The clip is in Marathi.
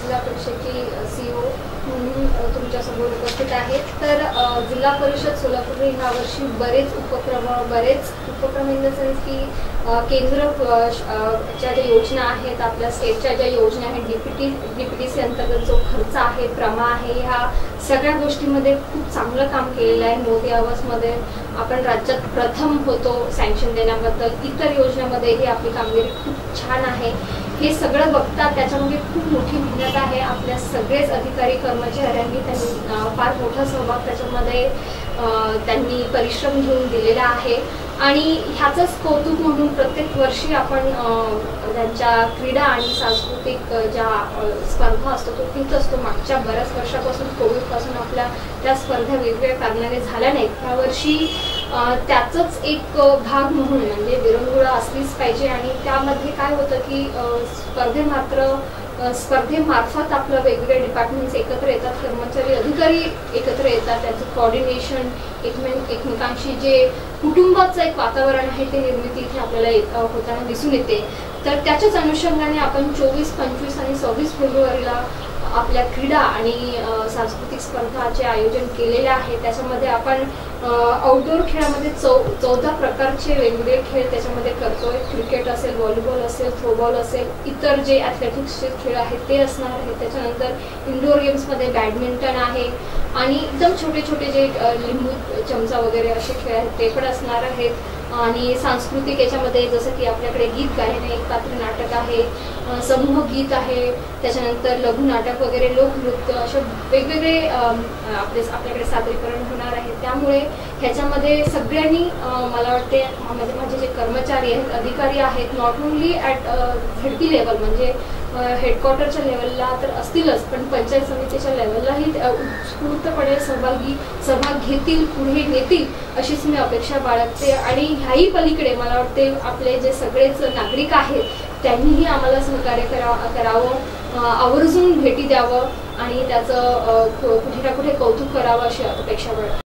जिल्हा परिषदेची सीओ म्हणून तुमच्यासमोर उपस्थित आहेत। तर जिल्हा परिषद सोलापूर ह्या वर्षी बरेच उपक्रम इन द सेन्स की केंद्रच्या ज्या योजना आहेत, आपल्या स्टेटच्या ज्या योजना आहेत, डीपीटीसी अंतर्गत जो खर्च आहे, प्रमा आहे, ह्या सगळ्या गोष्टींमध्ये खूप चांगलं काम केलेलं आहे। मोदी आवासमध्ये आपण राज्यात प्रथम होतो सँक्शन देण्याबद्दल। इतर योजनांमध्येही आपली कामगिरी खूप छान आहे। हे सगळं बघता त्याच्यामध्ये खूप मोठी मेहनत आहे आपल्या सगळेच अधिकारी कर्मचाऱ्यांनी। त्यांनी फार मोठा सहभाग त्याच्यामध्ये त्यांनी परिश्रम घेऊन दिलेला आहे आणि ह्याचंच कौतुक म्हणून प्रत्येक वर्षी आपण त्यांच्या क्रीडा आणि सांस्कृतिक ज्या स्पर्धा असतो तो घेत असतो। मागच्या बऱ्याच वर्षापासून कोविडपासून आपल्या त्या स्पर्धा वेगवेगळ्या कारणाने झाल्या नाहीत। यावर्षी त्याचाच एक भाग म्हणून म्हणजे विरंगुळा असलीच पाहिजे आणि त्यामध्ये काय होतं की स्पर्धेमार्फत आपलं वेगवेगळे डिपार्टमेंट्स एकत्र येतात, कर्मचारी अधिकारी एकत्र येतात, त्यांचं कोऑर्डिनेशन एकमेकांशी जे कुटुंबाचं एक वातावरण आहे ते निर्मिती इथे आपल्याला होताना दिसून येते। तर त्याच्याच अनुषंगाने आपण 24, 25 आणि 26 फेब्रुवारीला आपल्या क्रीडा आणि सांस्कृतिक स्पर्धाचे आयोजन केलेले आहे। त्याच्यामध्ये आपण आउटडोर खेळामध्ये 14 प्रकारचे वेगवेगळे खेळ त्याच्यामध्ये करतोय। क्रिकेट असेल, व्हॉलीबॉल असेल, थ्रोबॉल असेल, इतर जे ॲथलेटिक्सचे खेळ आहेत ते असणार आहेत। त्याच्यानंतर इंडोर गेम्समध्ये बॅडमिंटन आहे आणि एकदम छोटे छोटे जे लिंबू चमचा वगैरे असे खेळ आहेत ते पण असणार आहेत। आणि सांस्कृतिक याच्यामध्ये जसं की आपल्याकडे गीत गायन आहे, एकपात्र नाटक आहे, समूह गीत आहे, त्याच्यानंतर लघु नाटक वगैरे, लोकनृत्य असे वेगवेगळे आपल्याकडे सादरीकरण होणार आहे। त्यामुळे ह्याच्यामध्ये सगळ्यांनी मला वाटते माझे जे कर्मचारी आहेत, अधिकारी आहेत, not only at ZP level म्हणजे हेडक्वार्टरच्या लेवलला तर असतीलच, पण पंचायत समितीच्या लेवललाही उत्स्फूर्तपणे सहभाग घेतील, पुढे नेतील अशीच मी अपेक्षा बाळगते। आणि ह्याही पलीकडे मला वाटते आपले जे सगळेच नागरिक आहेत त्यांनीही आम्हाला सहकार्य करावं, आवर्जून भेटी द्यावं आणि त्याचं कुठे ना कुठे कौतुक करावं अशी अपेक्षा बाळगते।